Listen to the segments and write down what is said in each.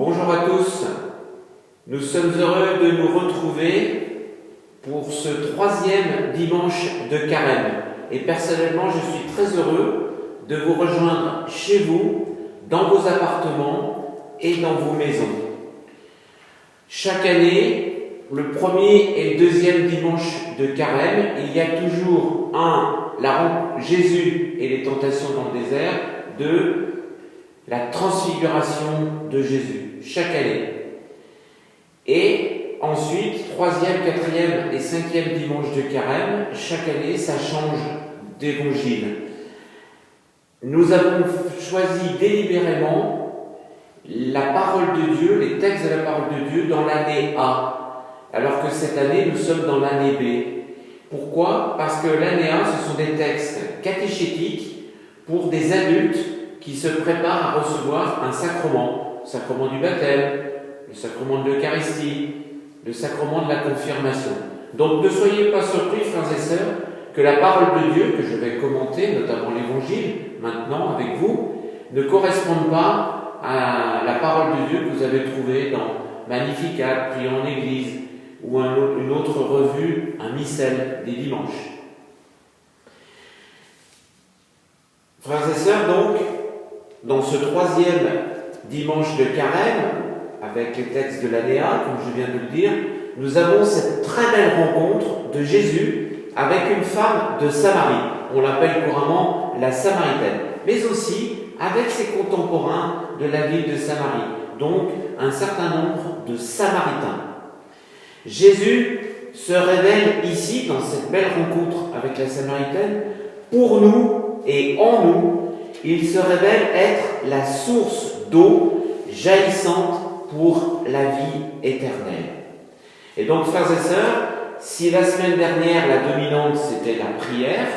Bonjour à tous, nous sommes heureux de nous retrouver pour ce 3e dimanche de Carême. Et personnellement, je suis très heureux de vous rejoindre chez vous, dans vos appartements et dans vos maisons. Chaque année, le premier et le 2e dimanche de Carême, il y a toujours Jésus et les tentations dans le désert, 2, la transfiguration de Jésus, chaque année. Et ensuite, 3e, 4e et 5e dimanche de Carême, chaque année, ça change d'évangile. Nous avons choisi délibérément la parole de Dieu, les textes de la parole de Dieu dans l'année A, alors que cette année, nous sommes dans l'année B. Pourquoi ? Parce que l'année A, ce sont des textes catéchétiques pour des adultes qui se préparent à recevoir un sacrement, le sacrement du baptême, le sacrement de l'Eucharistie, le sacrement de la confirmation. Donc ne soyez pas surpris, frères et sœurs, que la parole de Dieu, que je vais commenter, notamment l'Évangile, maintenant avec vous, ne corresponde pas à la parole de Dieu que vous avez trouvée dans Magnificat, Prier en Église, ou une autre revue, un missel des dimanches. Frères et sœurs, donc, dans ce 3e dimanche de Carême, avec les textes de l'année A, comme je viens de le dire, nous avons cette très belle rencontre de Jésus avec une femme de Samarie. On l'appelle couramment la Samaritaine, mais aussi avec ses contemporains de la ville de Samarie, donc un certain nombre de Samaritains. Jésus se révèle ici, dans cette belle rencontre avec la Samaritaine, pour nous et en nous. Il se révèle être la source d'eau jaillissante pour la vie éternelle. Et donc, frères et sœurs, si la semaine dernière, la dominante, c'était la prière,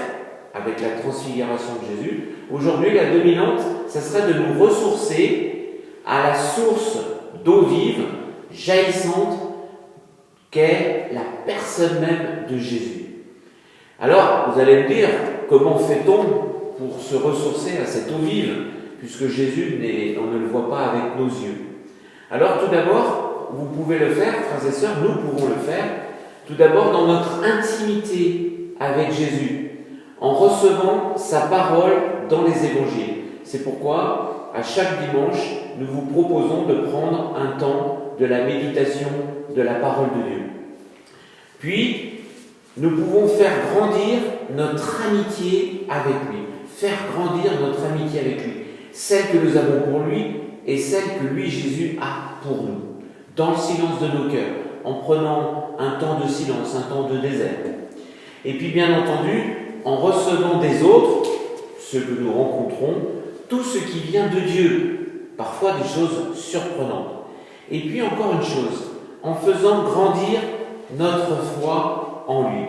avec la transfiguration de Jésus, aujourd'hui, la dominante, ça serait de nous ressourcer à la source d'eau vive, jaillissante, qu'est la personne même de Jésus. Alors, vous allez me dire, comment fait-on pour se ressourcer à cette eau vive, puisque Jésus, on ne le voit pas avec nos yeux. Alors tout d'abord, vous pouvez le faire, frères et sœurs, nous pouvons le faire, tout d'abord dans notre intimité avec Jésus, en recevant sa parole dans les évangiles. C'est pourquoi, à chaque dimanche, nous vous proposons de prendre un temps de la méditation de la parole de Dieu. Puis, nous pouvons faire grandir notre amitié avec lui. Faire grandir notre amitié avec lui, celle que nous avons pour lui et celle que lui, Jésus, a pour nous, dans le silence de nos cœurs, en prenant un temps de silence, un temps de désert. Et puis, bien entendu, en recevant des autres, ceux que nous rencontrons, tout ce qui vient de Dieu, parfois des choses surprenantes. Et puis, encore une chose, en faisant grandir notre foi en lui.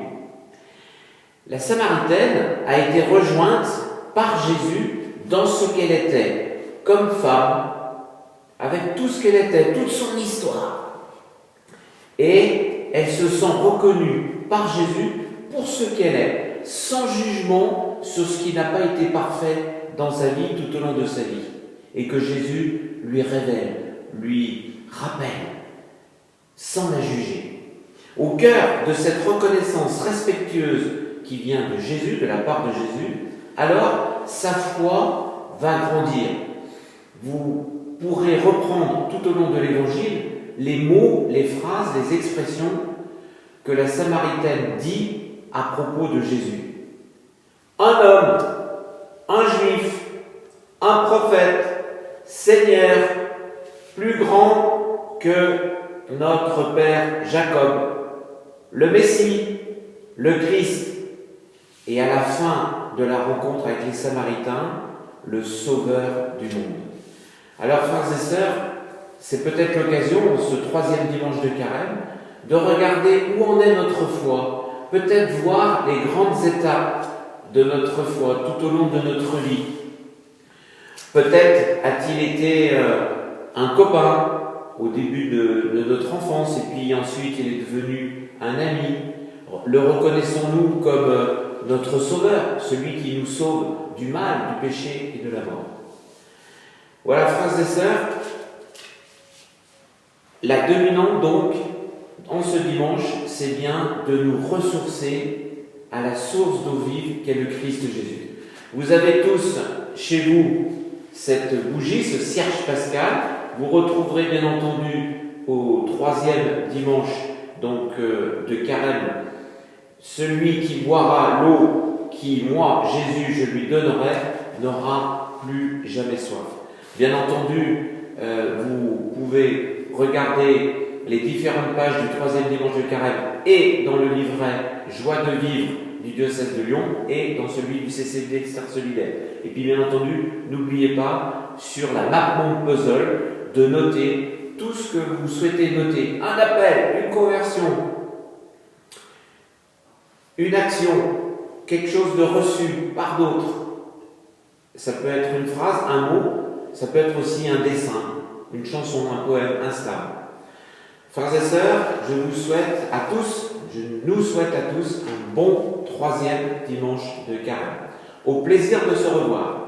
La Samaritaine a été rejointe par Jésus dans ce qu'elle était, comme femme, avec tout ce qu'elle était, toute son histoire. Et elle se sent reconnue par Jésus pour ce qu'elle est, sans jugement sur ce qui n'a pas été parfait dans sa vie, tout au long de sa vie. Et que Jésus lui révèle, lui rappelle, sans la juger. Au cœur de cette reconnaissance respectueuse qui vient de Jésus, de la part de Jésus, alors sa foi va grandir. Vous pourrez reprendre tout au long de l'Évangile les mots, les phrases, les expressions que la Samaritaine dit à propos de Jésus. Un homme, un juif, un prophète, Seigneur, plus grand que notre père Jacob, le Messie, le Christ, et à la fin de la rencontre avec les Samaritains, le Sauveur du monde. Alors, frères et sœurs, c'est peut-être l'occasion, ce 3e dimanche de Carême, de regarder où en est notre foi, peut-être voir les grandes étapes de notre foi tout au long de notre vie. Peut-être a-t-il été un copain au début de notre enfance, et puis ensuite il est devenu un ami. Le reconnaissons-nous comme notre sauveur, celui qui nous sauve du mal, du péché et de la mort. Voilà, frères et sœurs, La dominante donc, en ce dimanche, c'est bien de nous ressourcer à la source d'eau vive qu'est le Christ Jésus. Vous avez tous chez vous cette bougie, ce cierge pascal. Vous retrouverez bien entendu au 3e dimanche donc, de Carême, celui qui boira l'eau qui, moi, Jésus, je lui donnerai, n'aura plus jamais soif. Bien entendu, vous pouvez regarder les différentes pages du 3e dimanche de Carême et dans le livret Joie de vivre du diocèse de Lyon et dans celui du CCD Externe Solidaire. Et puis bien entendu, n'oubliez pas sur la map monde puzzle de noter tout ce que vous souhaitez noter. Un appel, une conversion, une action, quelque chose de reçu par d'autres. Ça peut être une phrase, un mot, ça peut être aussi un dessin, une chanson, un poème, un slam. Frères et sœurs, je nous souhaite à tous un bon 3e dimanche de Carême. Au plaisir de se revoir.